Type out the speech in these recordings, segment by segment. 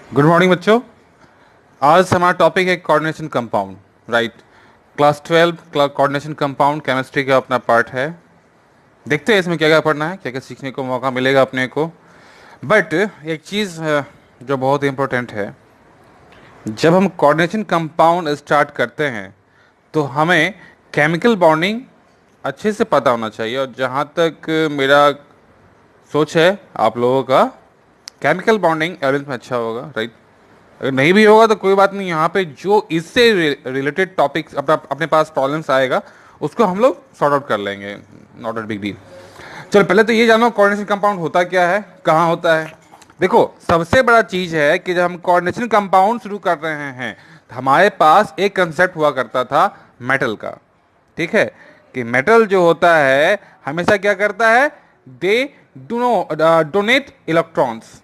Good morning बच्चों। आज हमारा टॉपिक है coordination compound. Right. Class 12 coordination compound chemistry का अपना पार्ट है। देखते हैं इसमें क्या क्या पढ़ना है, क्या क्या सीखने को मौका मिलेगा अपने को। बट एक चीज़ जो बहुत इंपॉर्टेंट है, जब हम कोऑर्डिनेशन कंपाउंड स्टार्ट करते हैं तो हमें केमिकल बॉन्डिंग अच्छे से पता होना चाहिए। और जहाँ तक मेरा सोच है आप लोगों का, केमिकल बॉन्डिंग 11th में अच्छा होगा। राइट। अगर नहीं भी होगा तो कोई बात नहीं, यहाँ पे जो इससे रिलेटेड टॉपिक्स अपने पास प्रॉब्लम्स आएगा उसको हम लोग सॉर्ट आउट कर लेंगे। Not a big deal. चलो पहले तो ये जानो कोऑर्डिनेशन कंपाउंड होता क्या है, कहाँ होता है। देखो, सबसे बड़ा चीज है कि जब हम कोऑर्डिनेशन कंपाउंड शुरू कर रहे हैं तो हमारे पास एक कंसेप्ट हुआ करता था मेटल का। ठीक है, कि मेटल जो होता है हमेशा क्या करता है, दे डोनेट इलेक्ट्रॉन्स।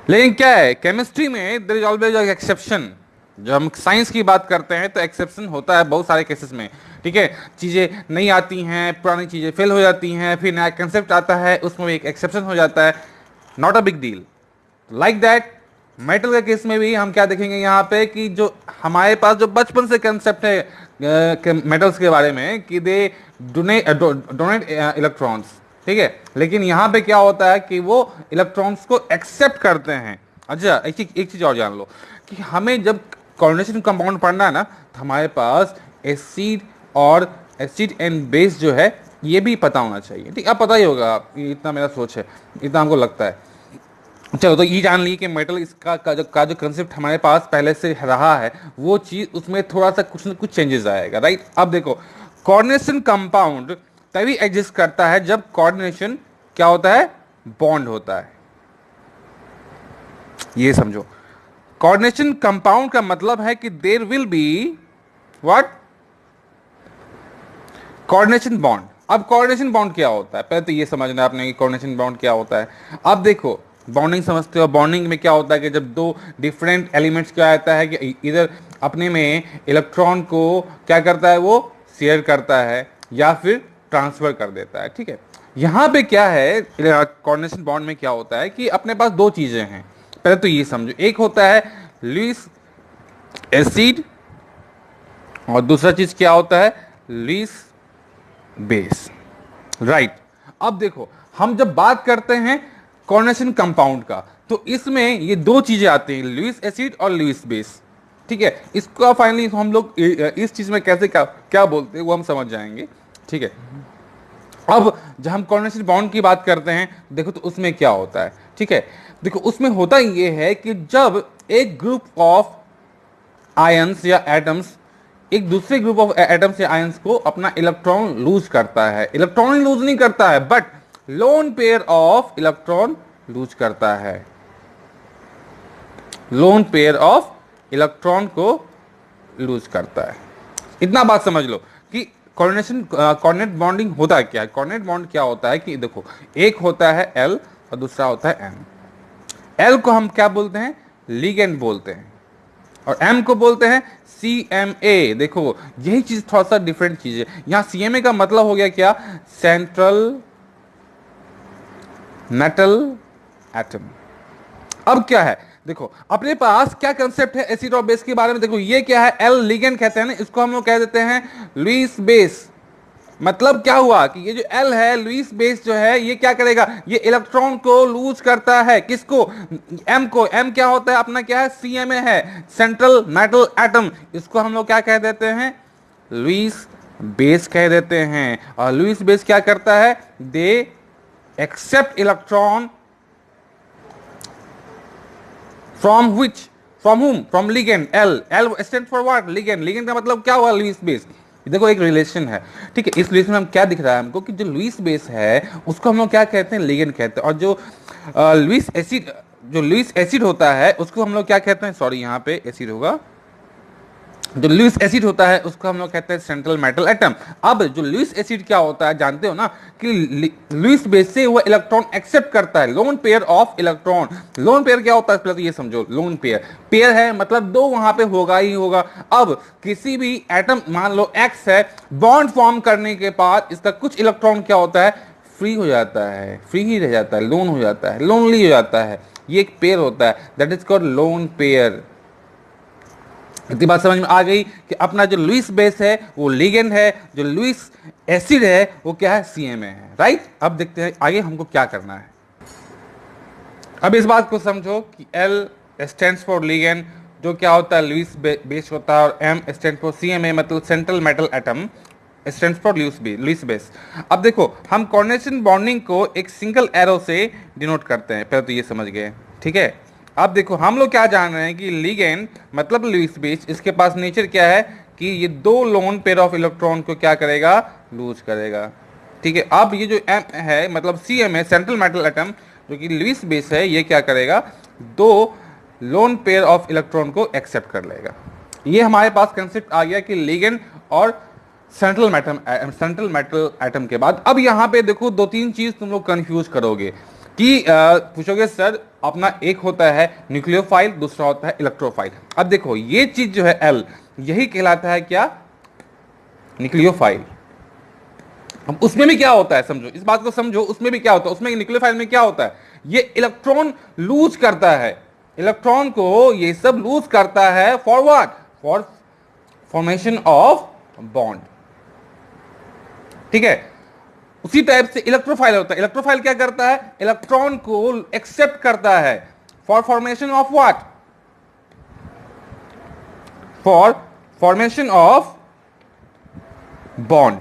लेकिन क्या है, केमिस्ट्री में देयर इज ऑलवेज एक्सेप्शन। जब हम साइंस की बात करते हैं तो एक्सेप्शन होता है बहुत सारे केसेस में। ठीक है, चीज़ें नहीं आती हैं, पुरानी चीज़ें फेल हो जाती हैं, फिर नया कंसेप्ट आता है, उसमें भी एक एक्सेप्शन हो जाता है। Not a big deal. Like that metal के केस में भी हम क्या देखेंगे यहाँ पे कि जो हमारे पास जो बचपन से कंसेप्ट है मेटल्स के बारे में कि दे डोनेट इलेक्ट्रॉन्स। ठीक है, लेकिन यहाँ पे क्या होता है कि वो इलेक्ट्रॉन्स को एक्सेप्ट करते हैं। अच्छा, एक चीज और जान लो कि हमें जब कोऑर्डिनेशन कंपाउंड पढ़ना है ना तो हमारे पास एसिड और एसिड एंड बेस जो है ये भी पता होना चाहिए। ठीक, अब पता ही होगा, ये इतना मेरा सोच है, इतना हमको लगता है। चलो तो ये जान ली कि मेटल इसका का जो कंसेप्ट हमारे पास पहले से रहा है वो चीज उसमें थोड़ा सा कुछ ना कुछ चेंजेस आएगा। राइट। अब देखो, कोऑर्डिनेशन कंपाउंड तभी एग्जिस्ट करता है जब कोऑर्डिनेशन क्या होता है, बॉन्ड होता है। ये समझो, कोऑर्डिनेशन कंपाउंड का मतलब है कि there will be what, coordination bond. अब कोऑर्डिनेशन बॉन्ड क्या होता है, पहले तो ये समझना है आपने कि कोऑर्डिनेशन बॉन्ड क्या होता है। अब देखो, बॉन्डिंग समझते हो, बॉन्डिंग में क्या होता है कि जब दो डिफरेंट एलिमेंट्स क्या आता है कि इधर अपने में इलेक्ट्रॉन को क्या करता है, वो शेयर करता है या फिर ट्रांसफर कर देता है। ठीक है, यहाँ पे क्या है, कोऑर्डिनेशन बॉन्ड में क्या होता है कि अपने पास दो चीजें हैं। पहले तो ये समझो, एक होता है लुईस एसिड और दूसरा चीज क्या होता है, लुईस बेस। राइट। अब देखो, हम जब बात करते हैं कोऑर्डिनेशन कंपाउंड का तो इसमें ये दो चीजें आती हैं, लुईस एसिड और लुईस बेस। ठीक है, इसको फाइनली हम लोग इस चीज में कैसे क्या क्या बोलते हैं वो हम समझ जाएंगे। ठीक है, अब जब हम कोऑर्डिनेशन बॉन्ड की बात करते हैं देखो तो उसमें क्या होता है। ठीक है, देखो उसमें होता ये है कि जब एक ग्रुप ऑफ आयंस या एटम्स एक दूसरे ग्रुप ऑफ एटम्स या आयंस को अपना इलेक्ट्रॉन लूज करता है, इलेक्ट्रॉन लूज नहीं करता है but lone pair of electron lose करता है, लोन पेयर ऑफ इलेक्ट्रॉन को लूज करता है। इतना बात समझ लो कि कोऑर्डिनेट बॉन्डिंग होता है क्या है। कोऑर्डिनेट बॉन्ड क्या होता है कि देखो, एक होता है एल और दूसरा होता है एम। एल को हम क्या बोलते हैं, लिगेंड बोलते हैं, और एम को बोलते हैं सी एम ए। देखो यही चीज थोड़ा सा डिफरेंट चीज है। यहां सी एम ए का मतलब हो गया क्या, सेंट्रल मेटल एटम। अब क्या है, देखो अपने पास क्या कंसेप्ट है एसिड और बेस के बारे में। देखो ये क्या है, एल लिगेंड कहते हैं ना, इसको हम लोग कह देते हैं लुईस बेस। मतलब क्या हुआ कि ये जो एल है, लुईस बेस जो है, ये क्या करेगा, ये इलेक्ट्रॉन को लूज करता है। किसको, एम को। एम क्या होता है अपना, क्या है, सीएमए है, सेंट्रल मेटल एटम। इसको हम लोग क्या कह देते हैं, लुईस बेस कह देते हैं। और लुईस बेस क्या करता है, they accept electron from which, from whom, from ligand. L, L stand for what, ligand. Ligand का मतलब क्या हुआ, लुईस बेस। देखो एक रिलेशन है। ठीक है, इस रिलेशन में हम क्या दिख रहा है हमको कि जो लुईस बेस है उसको हम लोग क्या कहते हैं, लिगेंड कहते हैं। और जो लुईस एसिड, जो लुईस एसिड होता है उसको हम लोग क्या कहते हैं, सॉरी यहाँ पे एसिड होगा, जो लुईस एसिड होता है उसको हम लोग कहते हैं सेंट्रल मेटल एटम। अब जो लुईस एसिड क्या होता है जानते हो ना, कि लुईस बेस से वो इलेक्ट्रॉन एक्सेप्ट करता है, lone pair of electron. Lone pair क्या होता है पहले तो ये समझो, लोन पेयर, पेयर है मतलब दो वहां पे होगा ही होगा। अब किसी भी एटम, मान लो एक्स है, बॉन्ड फॉर्म करने के बाद इसका कुछ इलेक्ट्रॉन क्या होता है, फ्री हो जाता है, फ्री ही रह जाता है, लोन हो जाता है, लोनली हो जाता है। ये एक पेयर होता है, that is called lone pair. इतनी बात समझ में आ गई कि अपना जो लुईस बेस है वो लिगेंड है, जो लुईस एसिड है वो क्या है, CMA है, राइट। अब देखते हैं आगे हमको क्या करना है। अब इस बात को समझो कि L स्टैंड्स फॉर लिगेंड, जो क्या होता है, लुईस बेस होता है, और M स्टैंड फॉर CMA, मतलब central metal atom stands for Lewis base. अब देखो हम कोऑर्डिनेशन बॉन्डिंग को एक सिंगल एरो से डिनोट करते हैं, पहले तो ये समझ गए, ठीक है। अब देखो हम लोग क्या जान रहे हैं कि लिगेंड मतलब लुईस बेस, इसके पास नेचर क्या है कि ये दो लोन पेयर ऑफ इलेक्ट्रॉन को क्या करेगा, लूज करेगा, ठीक है। अब ये जो M है मतलब CMA सेंट्रल मेटल एटम जो कि लुईस बेस है, ये क्या करेगा, दो लोन पेयर ऑफ इलेक्ट्रॉन को एक्सेप्ट कर लेगा। ये हमारे पास कंसेप्ट आ गया कि लिगेंड और सेंट्रल मेटल एटम के बाद अब यहाँ पे देखो दो तीन चीज तुम लोग कंफ्यूज करोगे कि पूछोगे सर अपना एक होता है न्यूक्लियोफाइल, दूसरा होता है इलेक्ट्रोफाइल। अब देखो ये चीज जो है L, यही कहलाता है क्या, न्यूक्लियोफाइल। अब उसमें भी क्या होता है समझो, इस बात को समझो, उसमें भी क्या होता है, उसमें न्यूक्लियोफाइल में क्या होता है, ये इलेक्ट्रॉन लूज करता है, इलेक्ट्रॉन को ये सब लूज करता है for what, for formation of bond, ठीक है। उसी टाइप से इलेक्ट्रोफाइल होता है, इलेक्ट्रोफाइल क्या करता है, इलेक्ट्रॉन को एक्सेप्ट करता है for formation of what, for formation of bond.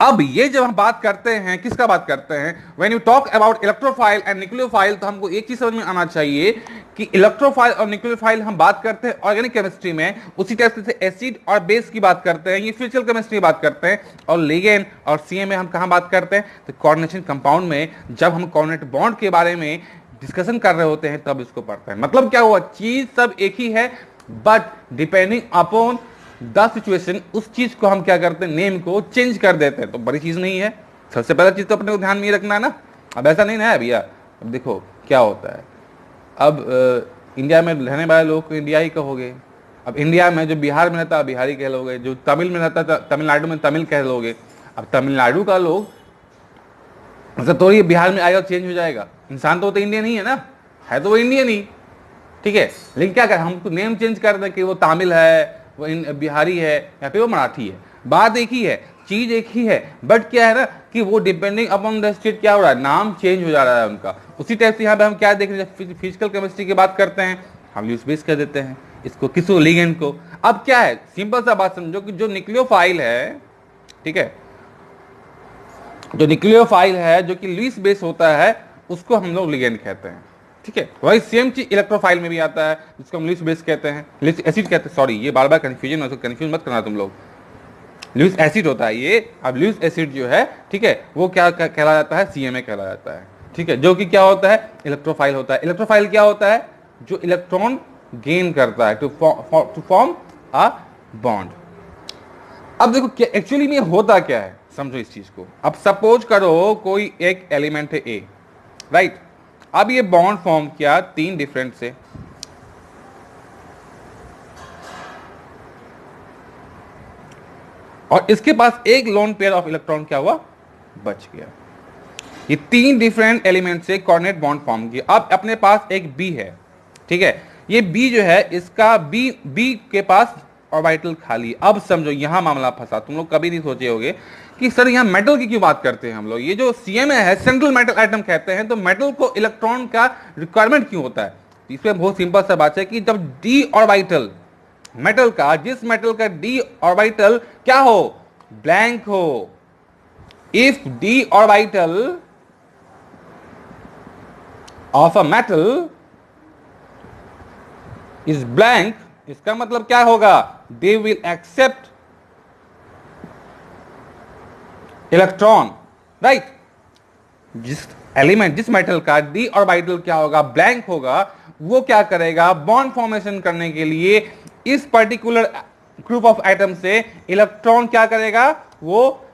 अब ये जब हम बात करते हैं, किसका बात करते हैं, when you talk about electrophile and nucleophile, तो हमको एक चीज समझ में आना चाहिए कि इलेक्ट्रोफाइल और न्यूक्लियोफाइल हम बात करते हैं ऑर्गेनिक केमिस्ट्री में, उसी टाइप से एसिड और बेस की बात करते हैं, ये फिजिकल केमिस्ट्री बात करते हैं, और लिगेंड और CMA हम कहां बात करते हैं, तो कोऑर्डिनेशन कंपाउंड में, जब हम कोऑर्डिनेट बॉन्ड के बारे में डिस्कशन कर रहे होते हैं तब इसको पढ़ते हैं। मतलब क्या हुआ, चीज सब एक ही है, but depending upon the situation उस चीज को हम क्या करते हैं, नेम को चेंज कर देते हैं। तो बड़ी चीज नहीं है, सबसे पहला चीज तो अपने को ध्यान में रखना है ना। अब ऐसा नहीं ना है भैया, अब देखो क्या होता है, अब इंडिया में रहने वाले लोग को इंडिया ही कहोगे, अब इंडिया में जो बिहार में रहता है बिहारी कह लोगे, जो तमिल में रहता है तमिलनाडु में तमिल कह लोगे। अब तमिलनाडु का लोग मतलब तो ये बिहार में आएगा चेंज हो जाएगा, इंसान तो इंडियन ही है ना, है तो वो इंडियन ही, ठीक है। लेकिन क्या करें, हम तो नेम चेंज कर दें कि वो तमिल है, वो बिहारी है, या फिर वो मराठी है, बात एक ही है, चीज एक ही है, बट क्या है ना कि वो डिपेंडिंग अपॉन द स्टेट क्या हो रहा है, नाम चेंज हो जा रहा है उनका। उसी टाइप से यहाँ पे हम क्या देख रहे हैं, फिजिकल केमिस्ट्री की बात करते हैं, हम लुईस बेस कह देते हैं इसको, किसको, लिगेंड को। अब क्या है, सिंपल सा बात समझो कि जो न्यूक्लियोफाइल है, ठीक है, जो न्यूक्लियोफाइल है जो कि लुईस बेस होता है, उसको हम लोग लिगेंड कहते हैं, ठीक है। वही सेम चीज इलेक्ट्रोफाइल में भी आता है, जिसको हम लुईस बेस कहते हैं, लुईस एसिड कहते हैं, सॉरी ये बार बार कंफ्यूजन है, कंफ्यूज मत करना तुम लोग, लुईस एसिड होता है ये। अब लुईस एसिड जो है, ठीक है, वो क्या कहला जाता है, CMA कहला जाता है, ठीक है, जो कि क्या होता है, इलेक्ट्रोफाइल होता है। इलेक्ट्रोफाइल क्या होता है, जो इलेक्ट्रॉन गेन करता है टू फॉर्म अ बॉन्ड। अब देखो क्या एक्चुअली में होता क्या है, समझो इस चीज को। अब सपोज करो कोई एक एलिमेंट है A, राइट। अब ये बॉन्ड फॉर्म किया तीन डिफरेंट से, और इसके पास एक लोन पेयर ऑफ इलेक्ट्रॉन क्या हुआ, बच गया। ये तीन डिफरेंट एलिमेंट से कोऑर्डिनेट बॉन्ड फॉर्म किया। अब अपने पास एक B है, ठीक है, ये B जो है, इसका B के पास ऑर्बिटल खाली। अब समझो यहां मामला फंसा, तुम लोग कभी नहीं सोचे होगे कि सर यहाँ मेटल की क्यों बात करते हैं हम लोग, ये जो CMA है सेंट्रल मेटल एटम कहते हैं, तो मेटल को इलेक्ट्रॉन का रिक्वायरमेंट क्यों होता है। इसमें बहुत सिंपल सा बात है कि जब D ऑर्बिटल मेटल का, जिस मेटल का D ऑर्बिटल क्या हो, ब्लैंक हो, if D orbital of a metal is blank, इसका मतलब क्या होगा, they will accept electron, right. जिस एलिमेंट, जिस मेटल का D ऑर्बिटल क्या होगा, ब्लैंक होगा, वो क्या करेगा, बॉन्ड फॉर्मेशन करने के लिए इस पर्टिकुलर ग्रुप ऑफ एटम से इलेक्ट्रॉन क्या करेगा, वो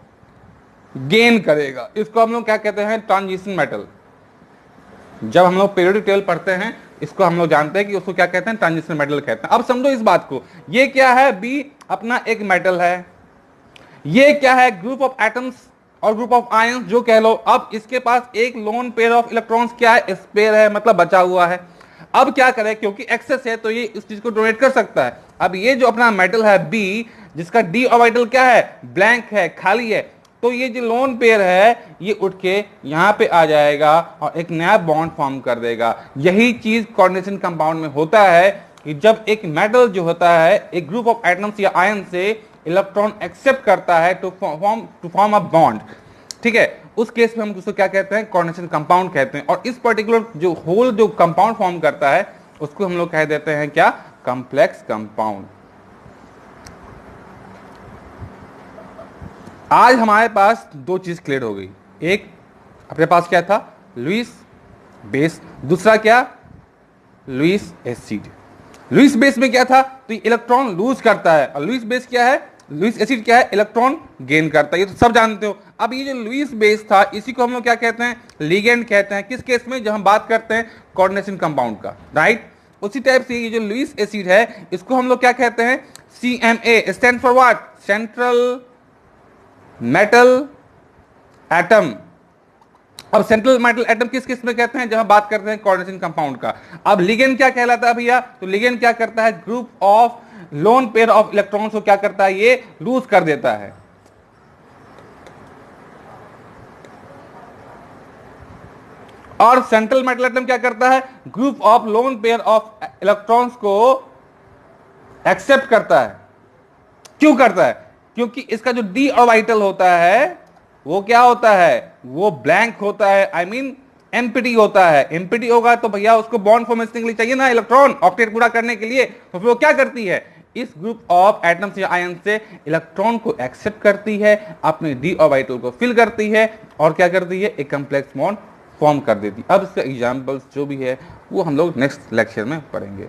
गेन करेगा। इसको हम लोग क्या कहते हैं, ट्रांजिशन मेटल। जब हम लोग पीरियोडिक टेबल पढ़ते हैं, इसको हम लोग जानते हैं कि उसको क्या कहते हैं, ट्रांजिशन मेटल कहते हैं। अब समझो इस बात को, ये क्या है, B अपना एक मेटल है, ये क्या है, ग्रुप ऑफ एटम्स और ग्रुप ऑफ आयंस जो कह लो। अब इसके पास एक लोन पेयर ऑफ इलेक्ट्रॉन्स क्या है, स्पेयर है, मतलब बचा हुआ है। अब क्या करें, क्योंकि एक्सेस है तो ये इस चीज को डोनेट कर सकता है। अब ये जो अपना मेटल है बी, जिसका डी ऑर्बिटल क्या है, ब्लैंक है, खाली है, तो ये जो लोन पेयर है ये उठ के यहां पे आ जाएगा और एक नया बॉन्ड फॉर्म कर देगा। यही चीज कोऑर्डिनेशन कंपाउंड में होता है कि जब एक मेटल जो होता है एक ग्रुप ऑफ एटम्स या आयन से इलेक्ट्रॉन एक्सेप्ट करता है टू फॉर्म अ बॉन्ड, ठीक है, उस केस में हम उसको क्या कहते हैं, कोऑर्डिनेशन कंपाउंड कहते हैं। और इस पर्टिकुलर जो होल जो कंपाउंड फॉर्म करता है उसको हम लोग कह देते हैं क्या, कॉम्प्लेक्स कंपाउंड। आज हमारे पास दो चीज क्लियर हो गई। एक अपने पास क्या था, लुईस बेस, दूसरा क्या, लुईस एसिड। लुईस बेस में क्या था, तो इलेक्ट्रॉन लूज करता है, और लुईस बेस क्या है, लुईस एसिड क्या है, इलेक्ट्रॉन गेन करता है, ये तो सब जानते हो। अब ये जो लुईस बेस था इसी को हम लोग क्या कहते हैं, लिगेंड कहते हैं। किस केस में, जब हम बात करते हैं कोऑर्डिनेशन कंपाउंड का, राइट। उसी टाइप से ये जो लुईस एसिड है इसको हम लोग क्या कहते हैं, CMA, stand for what, central metal atom. अब सेंट्रल मेटल एटम किस किस में कहते हैं, जब हम बात करते हैं कोऑर्डिनेशन कंपाउंड का। अब लिगेंड क्या कहलाता है भैया, तो लिगेंड क्या करता है, group of lone pair of electrons को क्या करता है, ये लूज कर देता है। और सेंट्रल मेटल एटम क्या करता है, group of lone pair of electrons को एक्सेप्ट करता है। क्यों करता है, क्योंकि इसका जो डी ऑर्बिटल होता है वो क्या होता है, वो ब्लैंक होता है, आई मीन एम्प्टी होता है। एम्प्टी होगा तो भैया उसको बॉन्ड फॉर्मेशन के लिए चाहिए ना इलेक्ट्रॉन, ऑक्टेट पूरा करने के लिए। तो फिर वो क्या करती है, इस ग्रुप ऑफ एटम्स या आयन से इलेक्ट्रॉन को एक्सेप्ट करती है, अपने डी ऑर्बिटल को फिल करती है और क्या करती है, एक कॉम्प्लेक्स बॉन्ड फॉर्म कर देती है। अब इसके एग्जांपल्स जो भी है वो हम लोग नेक्स्ट लेक्चर में पढ़ेंगे।